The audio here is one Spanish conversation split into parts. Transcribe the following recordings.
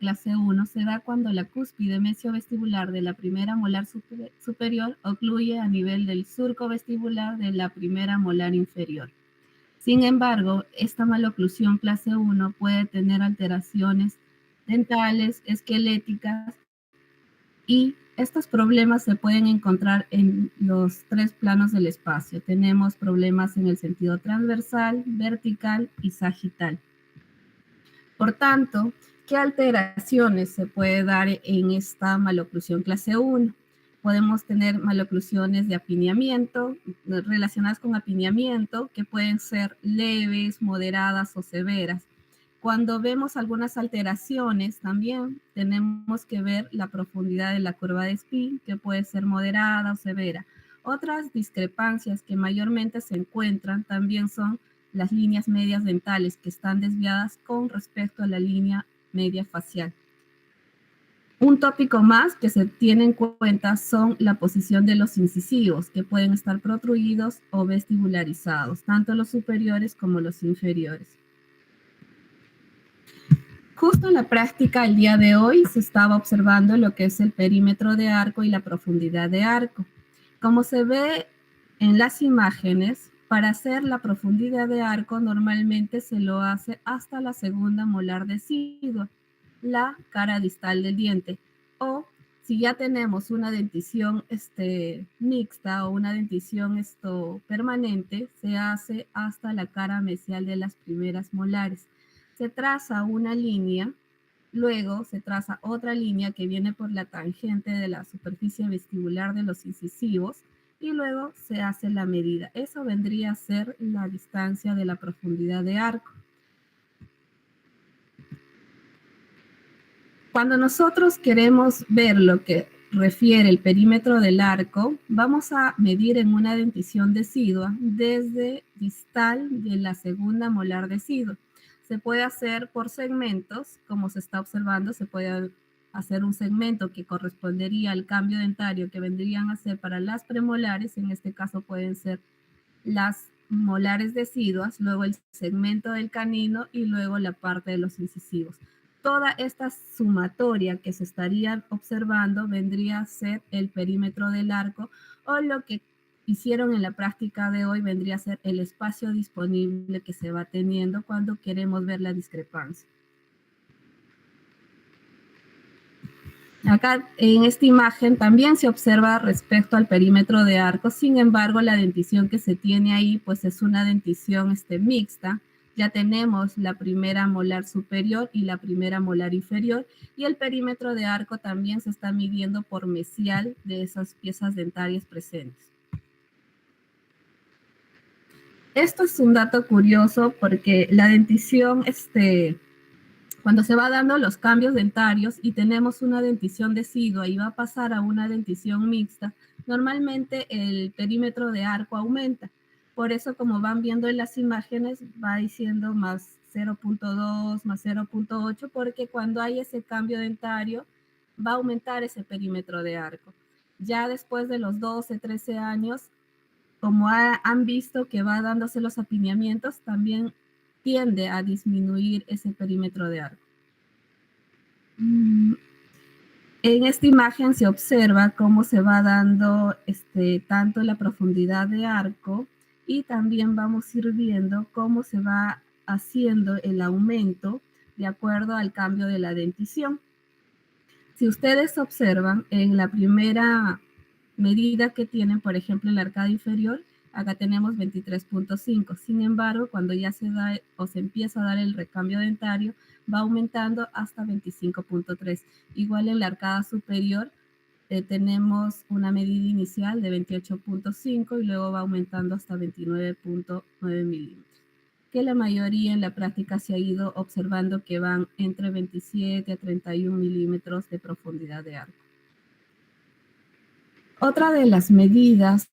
clase 1 se da cuando la cúspide mesiovestibular de la primera molar superior ocluye a nivel del surco vestibular de la primera molar inferior. Sin embargo, esta maloclusión clase 1 puede tener alteraciones dentales, esqueléticas, y estos problemas se pueden encontrar en los tres planos del espacio. Tenemos problemas en el sentido transversal, vertical y sagital. Por tanto, ¿qué alteraciones se puede dar en esta maloclusión clase 1? Podemos tener maloclusiones de apiñamiento, relacionadas con apiñamiento, que pueden ser leves, moderadas o severas. Cuando vemos algunas alteraciones, también tenemos que ver la profundidad de la curva de Spin, que puede ser moderada o severa. Otras discrepancias que mayormente se encuentran también son las líneas medias dentales, que están desviadas con respecto a la línea media facial. Un tópico más que se tiene en cuenta son la posición de los incisivos, que pueden estar protruidos o vestibularizados, tanto los superiores como los inferiores. Justo en la práctica el día de hoy se estaba observando lo que es el perímetro de arco y la profundidad de arco. Como se ve en las imágenes, para hacer la profundidad de arco normalmente se lo hace hasta la segunda molar decidua, la cara distal del diente. O si ya tenemos una dentición mixta o una dentición permanente, se hace hasta la cara mesial de las primeras molares. Se traza una línea, luego se traza otra línea que viene por la tangente de la superficie vestibular de los incisivos y luego se hace la medida. Eso vendría a ser la distancia de la profundidad de arco. Cuando nosotros queremos ver lo que refiere el perímetro del arco, vamos a medir en una dentición decidua desde distal de la segunda molar decidua. Se puede hacer por segmentos, como se está observando, se puede hacer un segmento que correspondería al cambio dentario que vendrían a ser para las premolares, en este caso pueden ser las molares deciduas, luego el segmento del canino y luego la parte de los incisivos. Toda esta sumatoria que se estaría observando vendría a ser el perímetro del arco, o lo que hicieron en la práctica de hoy vendría a ser el espacio disponible que se va teniendo cuando queremos ver la discrepancia. Acá en esta imagen también se observa respecto al perímetro de arco, sin embargo la dentición que se tiene ahí pues es una dentición mixta. Ya tenemos la primera molar superior y la primera molar inferior, y el perímetro de arco también se está midiendo por mesial de esas piezas dentarias presentes. Esto es un dato curioso porque la dentición, cuando se va dando los cambios dentarios y tenemos una dentición decidua y va a pasar a una dentición mixta, normalmente el perímetro de arco aumenta. Por eso, como van viendo en las imágenes, va diciendo más 0.2, más 0.8, porque cuando hay ese cambio dentario, va a aumentar ese perímetro de arco. Ya después de los 12, 13 años, como han visto que va dándose los apiñamientos, también tiende a disminuir ese perímetro de arco. En esta imagen se observa cómo se va dando tanto la profundidad de arco, y también vamos a ir viendo cómo se va haciendo el aumento de acuerdo al cambio de la dentición. Si ustedes observan en la primera medida que tienen, por ejemplo, en la arcada inferior, acá tenemos 23.5. Sin embargo, cuando ya se da o se empieza a dar el recambio dentario, va aumentando hasta 25.3. Igual en la arcada superior tenemos una medida inicial de 28.5 y luego va aumentando hasta 29.9 milímetros, que la mayoría en la práctica se ha ido observando que van entre 27 a 31 milímetros de profundidad de arco. Otra de las medidas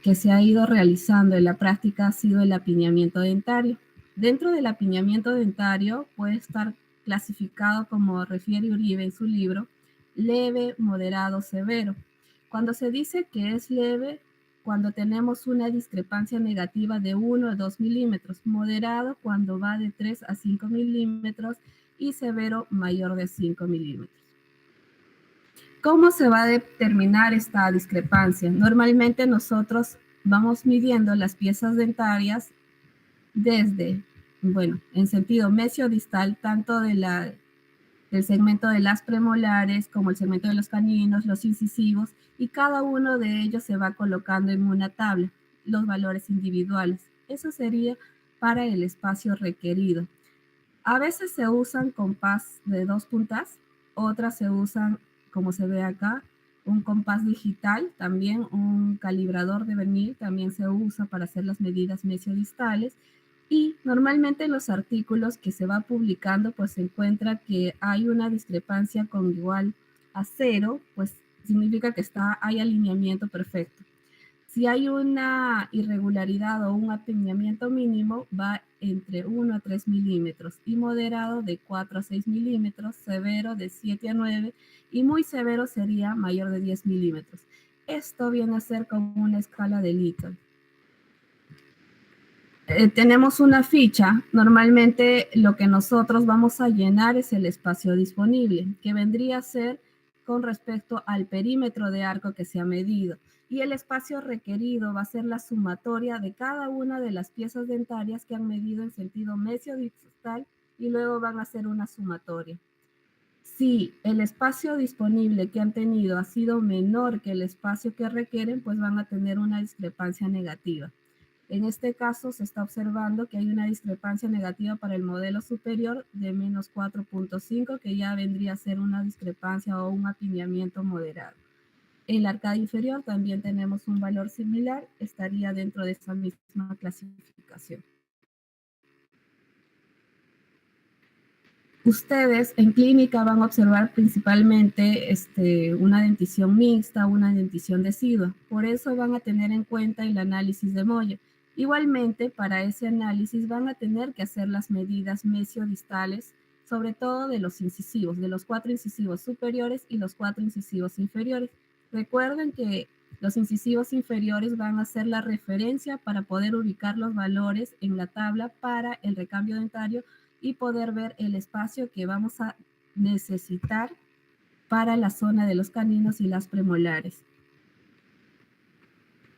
que se ha ido realizando en la práctica ha sido el apiñamiento dentario. Dentro del apiñamiento dentario puede estar clasificado, como refiere Uribe en su libro, leve, moderado, severo. Cuando se dice que es leve, cuando tenemos una discrepancia negativa de 1 a 2 milímetros, moderado cuando va de 3 a 5 milímetros, y severo mayor de 5 milímetros. ¿Cómo se va a determinar esta discrepancia? Normalmente nosotros vamos midiendo las piezas dentarias desde, bueno, en sentido mesiodistal, tanto del segmento de las premolares como el segmento de los caninos, los incisivos, y cada uno de ellos se va colocando en una tabla, los valores individuales. Eso sería para el espacio requerido. A veces se usan compás de 2 puntas, otras se usan, como se ve acá, un compás digital, también un calibrador de Vernier, también se usa para hacer las medidas mesiodistales. Y normalmente en los artículos que se va publicando, pues se encuentra que hay una discrepancia con igual a 0, pues significa que hay alineamiento perfecto. Si hay una irregularidad o un apiñamiento mínimo, va entre 1 a 3 milímetros y moderado de 4 a 6 milímetros, severo de 7 a 9 y muy severo sería mayor de 10 milímetros. Esto viene a ser como una escala de Likert. Tenemos una ficha, normalmente lo que nosotros vamos a llenar es el espacio disponible, que vendría a ser con respecto al perímetro de arco que se ha medido. Y el espacio requerido va a ser la sumatoria de cada una de las piezas dentarias que han medido en sentido mesiodistal y luego van a hacer una sumatoria. Si el espacio disponible que han tenido ha sido menor que el espacio que requieren, pues van a tener una discrepancia negativa. En este caso se está observando que hay una discrepancia negativa para el modelo superior de menos 4.5, que ya vendría a ser una discrepancia o un apiñamiento moderado. En la arcada inferior también tenemos un valor similar, estaría dentro de esa misma clasificación. Ustedes en clínica van a observar principalmente una dentición mixta, una dentición decidua. Por eso van a tener en cuenta el análisis de Moller. Igualmente, para ese análisis van a tener que hacer las medidas mesiodistales, sobre todo de los incisivos, de los 4 incisivos superiores y los 4 incisivos inferiores. Recuerden que los incisivos inferiores van a ser la referencia para poder ubicar los valores en la tabla para el recambio dentario y poder ver el espacio que vamos a necesitar para la zona de los caninos y las premolares.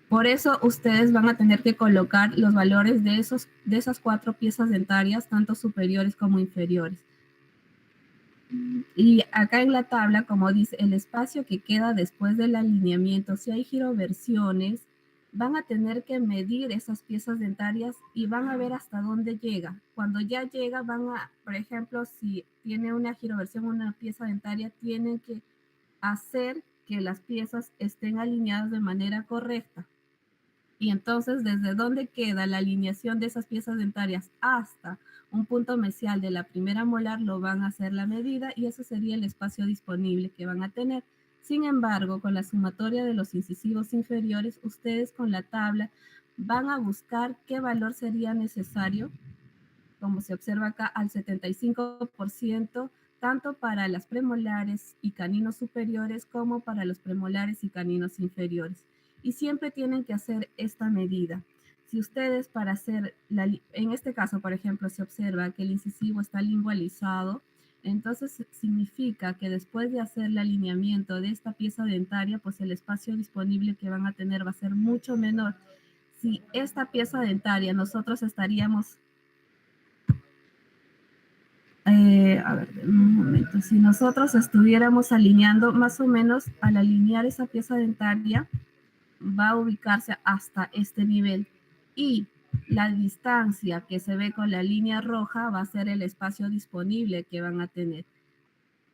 Por eso ustedes van a tener que colocar los valores de esas 4 piezas dentarias, tanto superiores como inferiores. Y acá en la tabla, como dice, el espacio que queda después del alineamiento, si hay giroversiones, van a tener que medir esas piezas dentarias y van a ver hasta dónde llega. Cuando ya llega, van a, por ejemplo, si tiene una giroversión, una pieza dentaria, tienen que hacer que las piezas estén alineadas de manera correcta. Y entonces, desde dónde queda la alineación de esas piezas dentarias hasta un punto mesial de la primera molar, lo van a hacer la medida y ese sería el espacio disponible que van a tener. Sin embargo, con la sumatoria de los incisivos inferiores, ustedes con la tabla van a buscar qué valor sería necesario, como se observa acá, al 75%, tanto para las premolares y caninos superiores como para los premolares y caninos inferiores. Y siempre tienen que hacer esta medida. Si ustedes para hacer, en este caso, por ejemplo, se observa que el incisivo está lingualizado, entonces significa que después de hacer el alineamiento de esta pieza dentaria, pues el espacio disponible que van a tener va a ser mucho menor. Si esta pieza dentaria nosotros estaríamos, a ver, un momento, si nosotros estuviéramos alineando más o menos, al alinear esa pieza dentaria, va a ubicarse hasta este nivel y la distancia que se ve con la línea roja va a ser el espacio disponible que van a tener.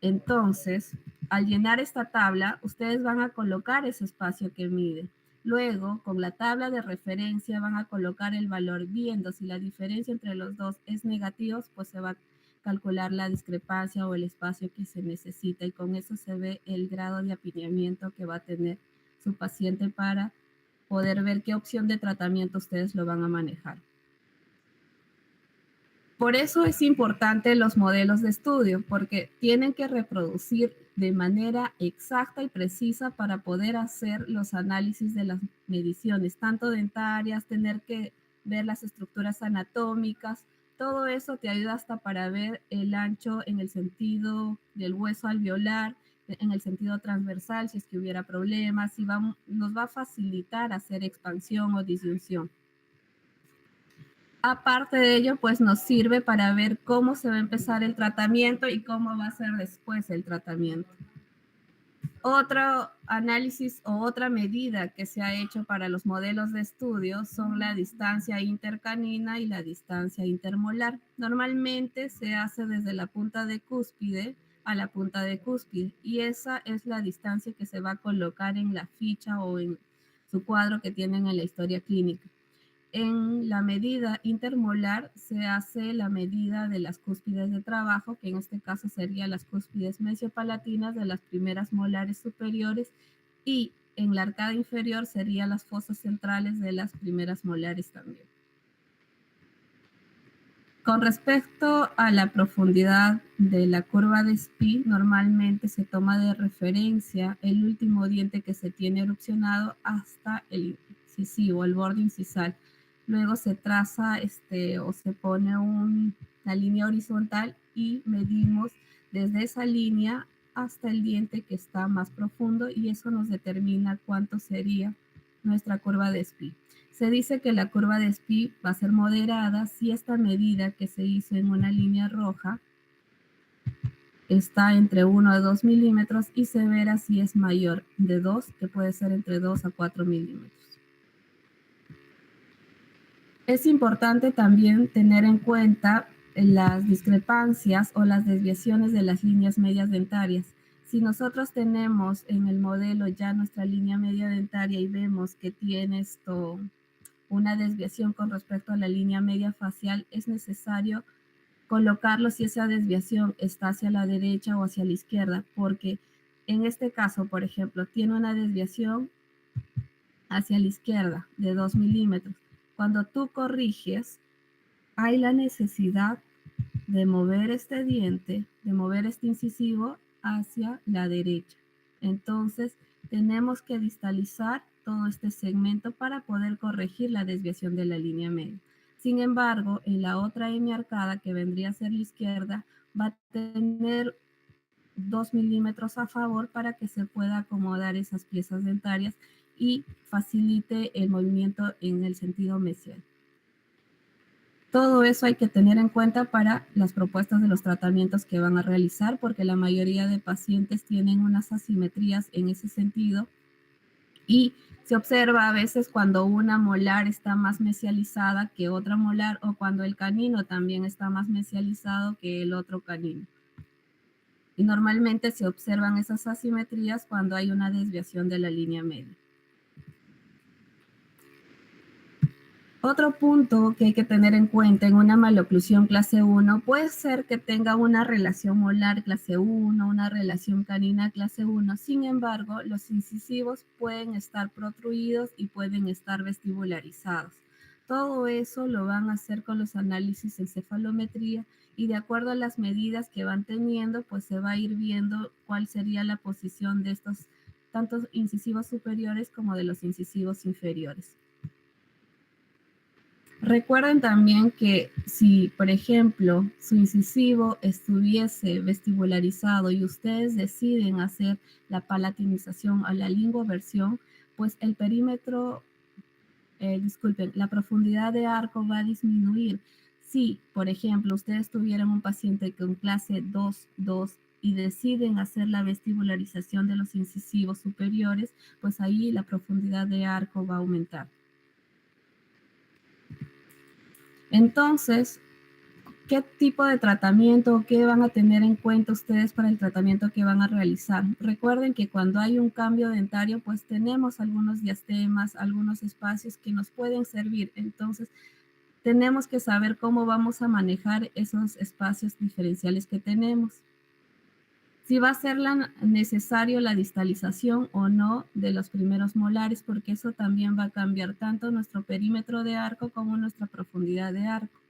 Entonces, al llenar esta tabla, ustedes van a colocar ese espacio que mide. Luego, con la tabla de referencia van a colocar el valor, viendo si la diferencia entre los dos es negativa, pues se va a calcular la discrepancia o el espacio que se necesita y con eso se ve el grado de apiñamiento que va a tener su paciente para poder ver qué opción de tratamiento ustedes lo van a manejar. Por eso es importante los modelos de estudio, porque tienen que reproducir de manera exacta y precisa para poder hacer los análisis de las mediciones, tanto dentarias, tener que ver las estructuras anatómicas, todo eso te ayuda hasta para ver el ancho en el sentido del hueso alveolar, en el sentido transversal, si es que hubiera problemas, y nos va a facilitar hacer expansión o disyunción. Aparte de ello, pues nos sirve para ver cómo se va a empezar el tratamiento y cómo va a ser después el tratamiento. Otro análisis o otra medida que se ha hecho para los modelos de estudio son la distancia intercanina y la distancia intermolar. Normalmente se hace desde la punta de cúspide a la punta de cúspide, y esa es la distancia que se va a colocar en la ficha o en su cuadro que tienen en la historia clínica. En la medida intermolar se hace la medida de las cúspides de trabajo, que en este caso serían las cúspides mesiopalatinas de las primeras molares superiores, y en la arcada inferior serían las fosas centrales de las primeras molares también. Con respecto a la profundidad de la curva de Spee, normalmente se toma de referencia el último diente que se tiene erupcionado hasta el incisivo, el borde incisal. Luego se traza o se pone una línea horizontal y medimos desde esa línea hasta el diente que está más profundo, y eso nos determina cuánto sería nuestra curva de Spee. Se dice que la curva de Spee va a ser moderada si esta medida que se hizo en una línea roja está entre 1 a 2 milímetros y severa si es mayor de 2, que puede ser entre 2 a 4 milímetros. Es importante también tener en cuenta las discrepancias o las desviaciones de las líneas medias dentarias. Si nosotros tenemos en el modelo ya nuestra línea media dentaria y vemos que tiene una desviación con respecto a la línea media facial, es necesario colocarlo si esa desviación está hacia la derecha o hacia la izquierda, porque en este caso, por ejemplo, tiene una desviación hacia la izquierda de 2 milímetros. Cuando tú corriges, hay la necesidad de mover este diente, de mover este incisivo hacia la derecha. Entonces, tenemos que distalizar todo este segmento para poder corregir la desviación de la línea media. Sin embargo, en la otra hemiarcada, que vendría a ser la izquierda, va a tener 2 milímetros a favor para que se pueda acomodar esas piezas dentarias y facilite el movimiento en el sentido mesial. Todo eso hay que tener en cuenta para las propuestas de los tratamientos que van a realizar, porque la mayoría de pacientes tienen unas asimetrías en ese sentido, y se observa a veces cuando una molar está más mesializada que otra molar, o cuando el canino también está más mesializado que el otro canino. Y normalmente se observan esas asimetrías cuando hay una desviación de la línea media. Otro punto que hay que tener en cuenta en una maloclusión clase 1 puede ser que tenga una relación molar clase 1, una relación canina clase 1. Sin embargo, los incisivos pueden estar protruidos y pueden estar vestibularizados. Todo eso lo van a hacer con los análisis en cefalometría, y de acuerdo a las medidas que van teniendo, pues se va a ir viendo cuál sería la posición de estos tanto incisivos superiores como de los incisivos inferiores. Recuerden también que si, por ejemplo, su incisivo estuviese vestibularizado y ustedes deciden hacer la palatinización o la lingoversión, pues el perímetro, la profundidad de arco va a disminuir. Si, por ejemplo, ustedes tuvieran un paciente con clase 2 y deciden hacer la vestibularización de los incisivos superiores, pues ahí la profundidad de arco va a aumentar. Entonces, ¿qué tipo de tratamiento o qué van a tener en cuenta ustedes para el tratamiento que van a realizar? Recuerden que cuando hay un cambio dentario, pues tenemos algunos diastemas, algunos espacios que nos pueden servir. Entonces, tenemos que saber cómo vamos a manejar esos espacios diferenciales que tenemos. Si va a ser necesario la distalización o no de los primeros molares, porque eso también va a cambiar tanto nuestro perímetro de arco como nuestra profundidad de arco.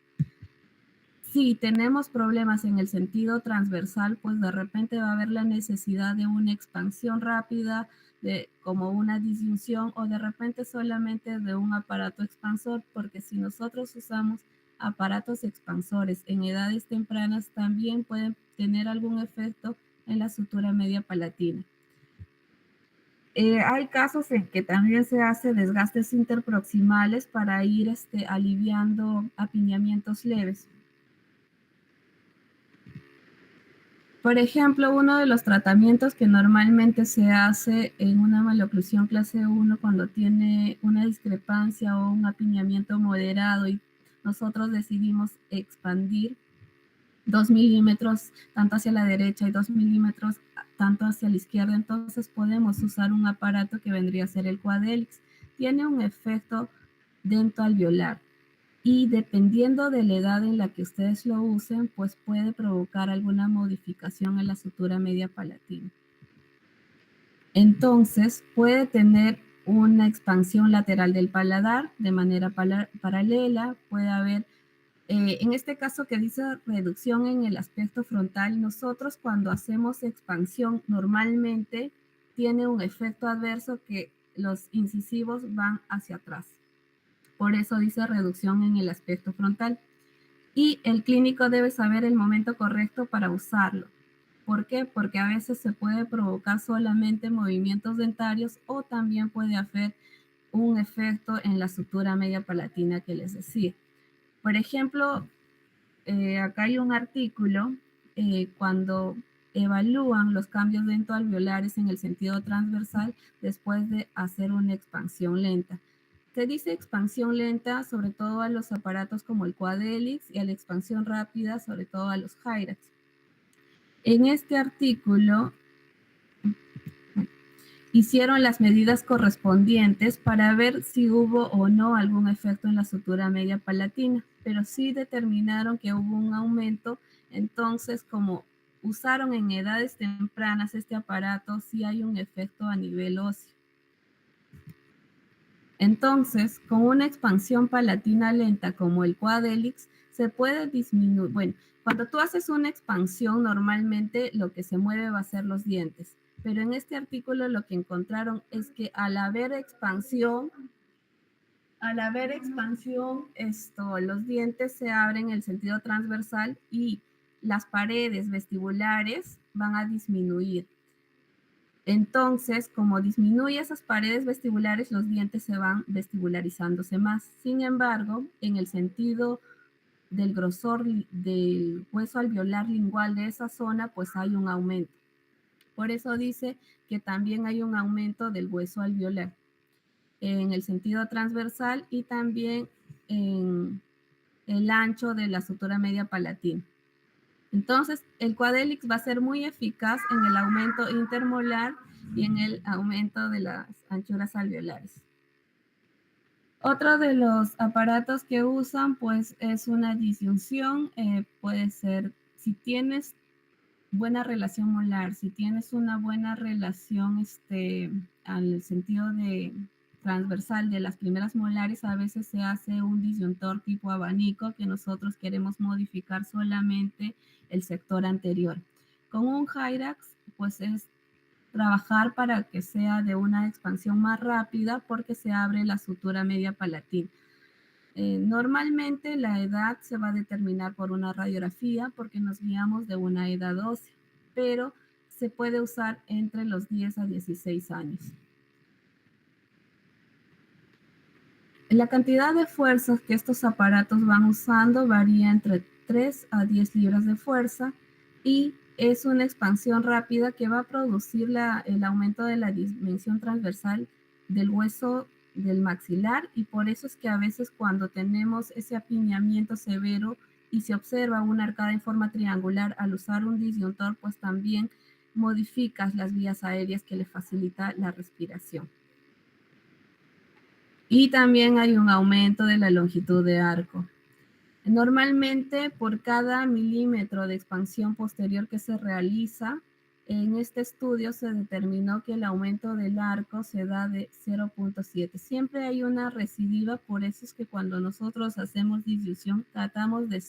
Si tenemos problemas en el sentido transversal, pues de repente va a haber la necesidad de una expansión rápida, como una disyunción, o de repente solamente de un aparato expansor, porque si nosotros usamos aparatos expansores en edades tempranas también pueden tener algún efecto en la sutura media palatina. Hay casos en que también se hace desgastes interproximales para ir aliviando apiñamientos leves. Por ejemplo, uno de los tratamientos que normalmente se hace en una maloclusión clase 1 cuando tiene una discrepancia o un apiñamiento moderado y nosotros decidimos expandir 2 milímetros tanto hacia la derecha y 2 milímetros tanto hacia la izquierda, entonces podemos usar un aparato que vendría a ser el Quadelix. Tiene un efecto dentoalveolar y dependiendo de la edad en la que ustedes lo usen, pues puede provocar alguna modificación en la sutura media palatina. Entonces puede tener una expansión lateral del paladar de manera paralela, puede haber en este caso que dice reducción en el aspecto frontal, nosotros cuando hacemos expansión normalmente tiene un efecto adverso que los incisivos van hacia atrás. Por eso dice reducción en el aspecto frontal. Y el clínico debe saber el momento correcto para usarlo. ¿Por qué? Porque a veces se puede provocar solamente movimientos dentarios o también puede haber un efecto en la sutura media palatina que les decía. Por ejemplo, acá hay un artículo cuando evalúan los cambios dentoalveolares en el sentido transversal después de hacer una expansión lenta. Se dice expansión lenta sobre todo a los aparatos como el Quadelix y a la expansión rápida sobre todo a los Hyrax. En este artículo hicieron las medidas correspondientes para ver si hubo o no algún efecto en la sutura media palatina, pero sí determinaron que hubo un aumento. Entonces, como usaron en edades tempranas este aparato, sí hay un efecto a nivel óseo. Entonces, con una expansión palatina lenta como el Quadelix, se puede disminuir. Bueno, cuando tú haces una expansión, normalmente lo que se mueve va a ser los dientes. Pero en este artículo lo que encontraron es que al haber expansión, los dientes se abren en el sentido transversal y las paredes vestibulares van a disminuir. Entonces, como disminuye esas paredes vestibulares, los dientes se van vestibularizándose más. Sin embargo, en el sentido del grosor del hueso alveolar lingual de esa zona, pues hay un aumento. Por eso dice que también hay un aumento del hueso alveolar en el sentido transversal y también en el ancho de la sutura media palatina. Entonces, el Quadelix va a ser muy eficaz en el aumento intermolar y en el aumento de las anchuras alveolares. Otro de los aparatos que usan, pues, es una disyunción. Puede ser, si tienes buena relación molar, si tienes una buena relación al sentido de transversal de las primeras molares, a veces se hace un disyuntor tipo abanico que nosotros queremos modificar solamente el sector anterior. Con un Hyrax, pues es trabajar para que sea de una expansión más rápida porque se abre la sutura media palatina. Normalmente la edad se va a determinar por una radiografía porque nos guiamos de una edad ósea, pero se puede usar entre los 10 a 16 años. La cantidad de fuerzas que estos aparatos van usando varía entre 3 a 10 libras de fuerza y es una expansión rápida que va a producir el aumento de la dimensión transversal del hueso del maxilar y por eso es que a veces cuando tenemos ese apiñamiento severo y se observa una arcada en forma triangular al usar un disyuntor, pues también modificas las vías aéreas que le facilita la respiración. Y también hay un aumento de la longitud de arco. Normalmente, por cada milímetro de expansión posterior que se realiza, en este estudio se determinó que el aumento del arco se da de 0.7. Siempre hay una recidiva, por eso es que cuando nosotros hacemos disyunción, tratamos de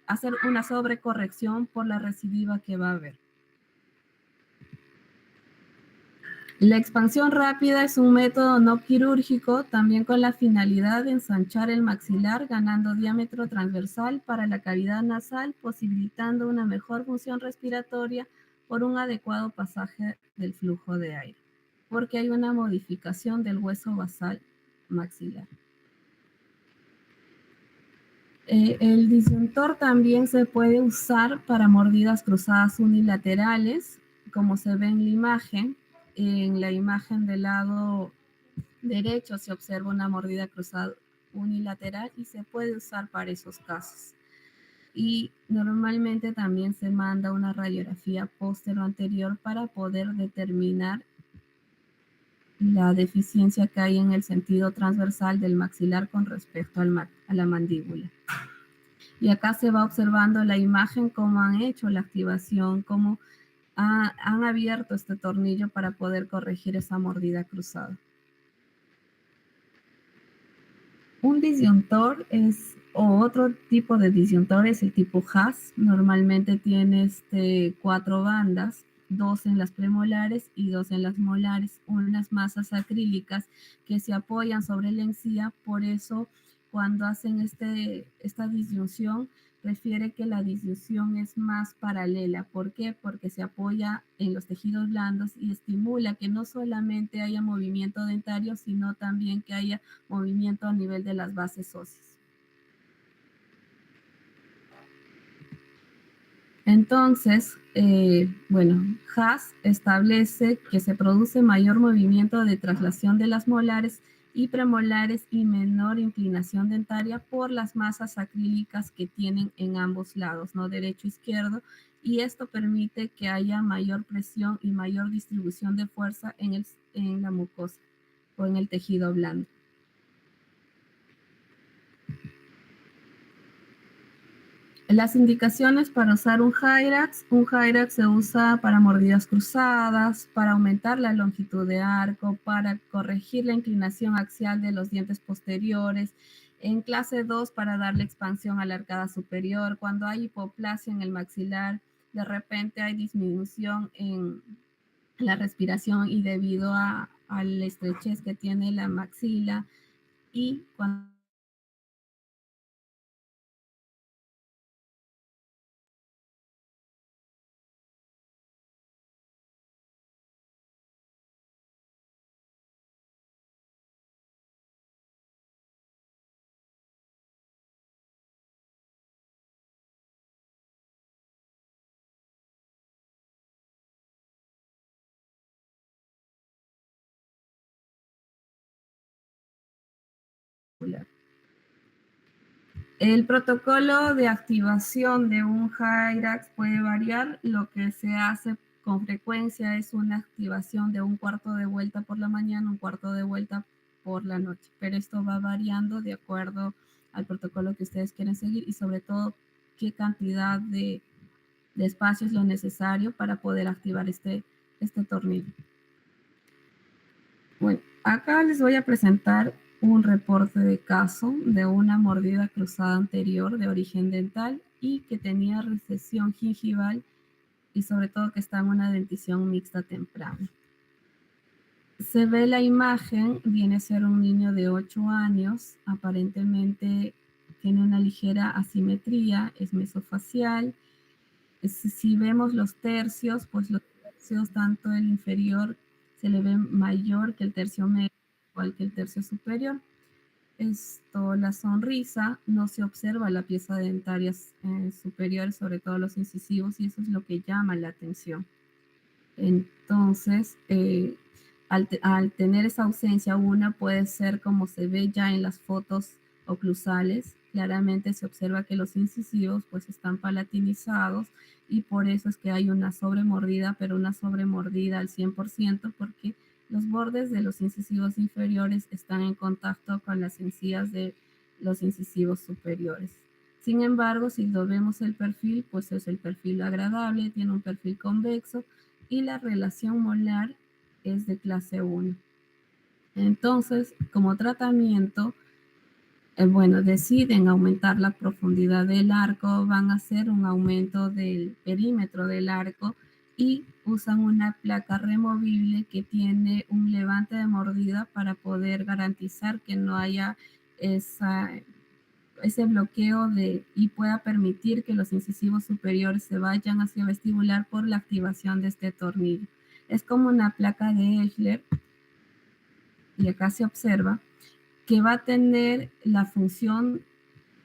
hacer una sobrecorrección por la recidiva que va a haber. La expansión rápida es un método no quirúrgico, también con la finalidad de ensanchar el maxilar, ganando diámetro transversal para la cavidad nasal, posibilitando una mejor función respiratoria por un adecuado pasaje del flujo de aire, porque hay una modificación del hueso basal maxilar. El disyuntor también se puede usar para mordidas cruzadas unilaterales, como se ve en la imagen. En la imagen del lado derecho se observa una mordida cruzada unilateral y se puede usar para esos casos. Y normalmente también se manda una radiografía póstero anterior para poder determinar la deficiencia que hay en el sentido transversal del maxilar con respecto a la mandíbula. Y acá se va observando la imagen, cómo han hecho la activación, cómo han abierto este tornillo para poder corregir esa mordida cruzada. Un disyuntor o otro tipo de disyuntor es el tipo Haas. Normalmente tiene 4 bandas, 2 en las premolares y 2 en las molares, unas masas acrílicas que se apoyan sobre la encía. Por eso, cuando hacen esta disyunción, refiere que la disyunción es más paralela. ¿Por qué? Porque se apoya en los tejidos blandos y estimula que no solamente haya movimiento dentario, sino también que haya movimiento a nivel de las bases óseas. Entonces, bueno, Haas establece que se produce mayor movimiento de traslación de las molares y premolares y menor inclinación dentaria por las masas acrílicas que tienen en ambos lados, ¿no? Derecho e izquierdo, y esto permite que haya mayor presión y mayor distribución de fuerza en la mucosa o en el tejido blando. Las indicaciones para usar un Hyrax. Un Hyrax se usa para mordidas cruzadas, para aumentar la longitud de arco, para corregir la inclinación axial de los dientes posteriores. En clase 2, para darle expansión a la arcada superior. Cuando hay hipoplasia en el maxilar, de repente hay disminución en la respiración y debido a la estrechez que tiene la maxila. Y cuando el protocolo de activación de un Hyrax puede variar. Lo que se hace con frecuencia es una activación de un cuarto de vuelta por la mañana, un cuarto de vuelta por la noche, pero esto va variando de acuerdo al protocolo que ustedes quieren seguir y sobre todo qué cantidad de espacio es lo necesario para poder activar este tornillo. Bueno, acá les voy a presentar un reporte de caso de una mordida cruzada anterior de origen dental y que tenía recesión gingival y sobre todo que está en una dentición mixta temprana. Se ve la imagen, viene a ser un niño de 8 años, aparentemente tiene una ligera asimetría, es mesofacial. Si vemos los tercios, pues los tercios, tanto el inferior se le ve mayor que el tercio medio, igual que el tercio superior. La sonrisa, no se observa la pieza dentaria superior, sobre todo los incisivos, y eso es lo que llama la atención. Entonces, al tener esa ausencia, una puede ser como se ve ya en las fotos oclusales. Claramente se observa que los incisivos pues están palatinizados y por eso es que hay una sobremordida, pero una sobremordida al 100% porque los bordes de los incisivos inferiores están en contacto con las encías de los incisivos superiores. Sin embargo, si lo vemos el perfil, pues es el perfil agradable, tiene un perfil convexo y la relación molar es de clase 1. Entonces, como tratamiento, bueno, deciden aumentar la profundidad del arco, van a hacer un aumento del perímetro del arco y usan una placa removible que tiene un levante de mordida para poder garantizar que no haya ese bloqueo y pueda permitir que los incisivos superiores se vayan hacia vestibular por la activación de este tornillo. Es como una placa de Eichler, y acá se observa, que va a tener la función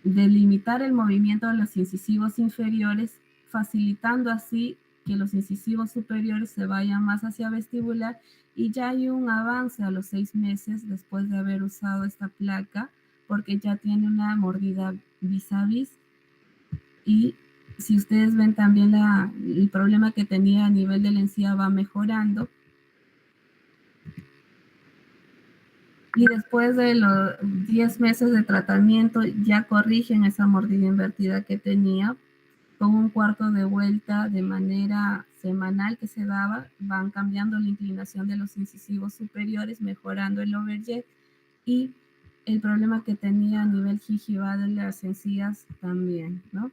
de limitar el movimiento de los incisivos inferiores, facilitando así que los incisivos superiores se vayan más hacia vestibular, y ya hay un avance a los 6 meses después de haber usado esta placa, porque ya tiene una mordida vis a vis. Y si ustedes ven también el problema que tenía a nivel de la encía va mejorando. Y después de los 10 meses de tratamiento ya corrigen esa mordida invertida que tenía. Con un cuarto de vuelta de manera semanal que se daba, van cambiando la inclinación de los incisivos superiores, mejorando el overjet, y el problema que tenía a nivel gingival de las encías también, ¿no?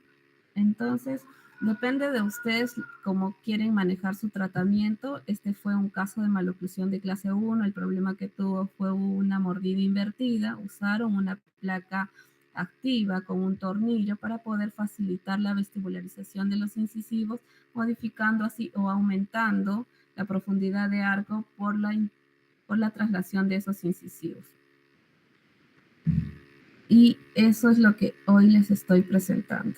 Entonces, depende de ustedes cómo quieren manejar su tratamiento. Este fue un caso de maloclusión de clase 1. El problema que tuvo fue una mordida invertida. Usaron una placa activa con un tornillo para poder facilitar la vestibularización de los incisivos, modificando así o aumentando la profundidad de arco por la traslación de esos incisivos. Y eso es lo que hoy les estoy presentando.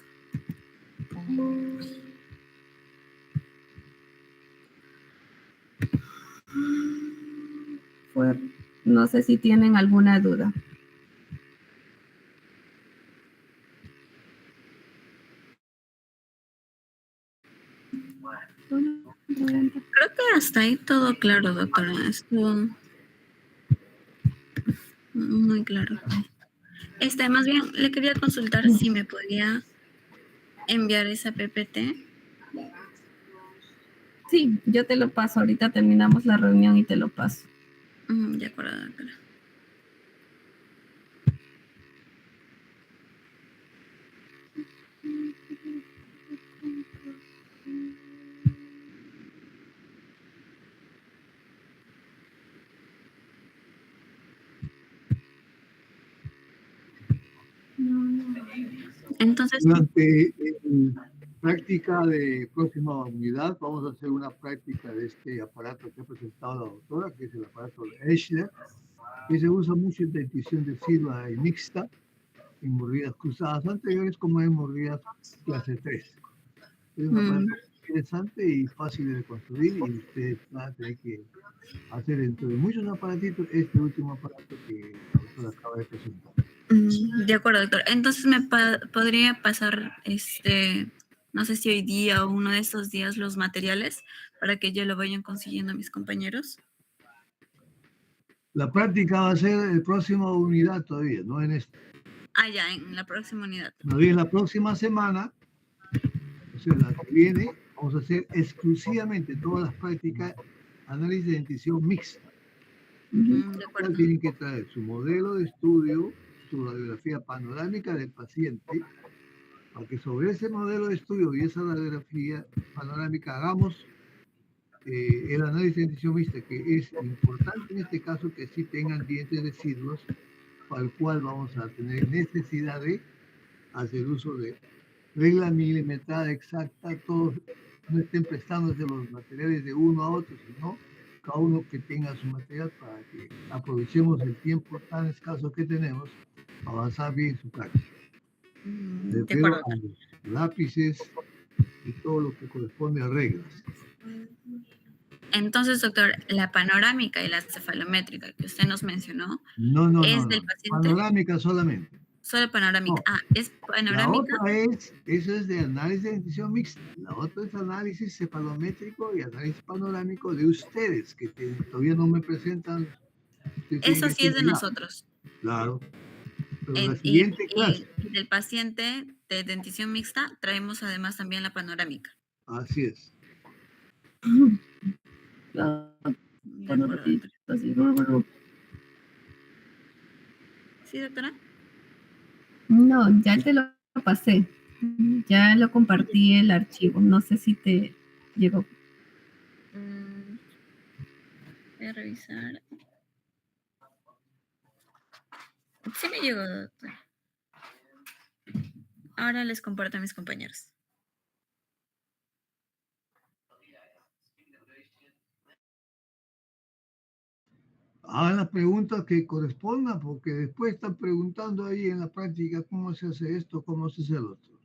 No sé si tienen alguna duda. Creo que hasta ahí todo claro, doctora. Estuvo muy claro. Más bien, le quería consultar si me podía enviar esa PPT. Sí, yo te lo paso. Ahorita terminamos la reunión y te lo paso. De acuerdo, doctora. Entonces, durante la práctica de próxima unidad vamos a hacer una práctica de este aparato que ha presentado la doctora, que es el aparato de Eichler, que se usa mucho en dentición decidua y mixta, en mordidas cruzadas anteriores como en mordidas clase 3. Es un aparato interesante y fácil de construir, y ustedes van a tener que hacer entre muchos aparatitos este último aparato que la doctora acaba de presentar. de acuerdo, doctor. Entonces me podría pasar, no sé si hoy día o uno de estos días, los materiales para que ya lo vayan consiguiendo mis compañeros. La práctica va a ser el próximo unidad todavía, no en esta. Ah, ya, en la próxima unidad. No, en la próxima semana, o sea, la que viene, vamos a hacer exclusivamente todas las prácticas análisis de dentición mixta. De acuerdo. Tienen que traer su modelo de estudio, su radiografía panorámica del paciente, para que sobre ese modelo de estudio y esa radiografía panorámica hagamos el análisis de dentición mixta, que es importante en este caso que sí tengan dientes deciduos, para el cual vamos a tener necesidad de hacer uso de regla milimetrada exacta. Todos no estén prestándose los materiales de uno a otro, sino cada uno que tenga su material, para que aprovechemos el tiempo tan escaso que tenemos para avanzar bien su práctica. De acuerdo. A los lápices y todo lo que corresponde a reglas. Entonces, doctor, la panorámica y la cefalométrica que usted nos mencionó, No, del paciente. Panorámica solamente. Solo panorámica. No. Es panorámica. La otra eso es de análisis de dentición mixta. La otra es análisis cefalométrico y análisis panorámico de ustedes, que todavía no me presentan. Eso sí es de nosotros. Claro. Pero la siguiente clase. Y del paciente de dentición mixta traemos además también la panorámica. Así es. ¿Sí, doctora? No, ya te lo pasé. Ya lo compartí el archivo. No sé si te llegó. Voy a revisar. Sí me llegó, doctor. Ahora les comparto a mis compañeros. Hagan las preguntas que correspondan, porque después están preguntando ahí en la práctica cómo se hace esto, cómo se hace el otro.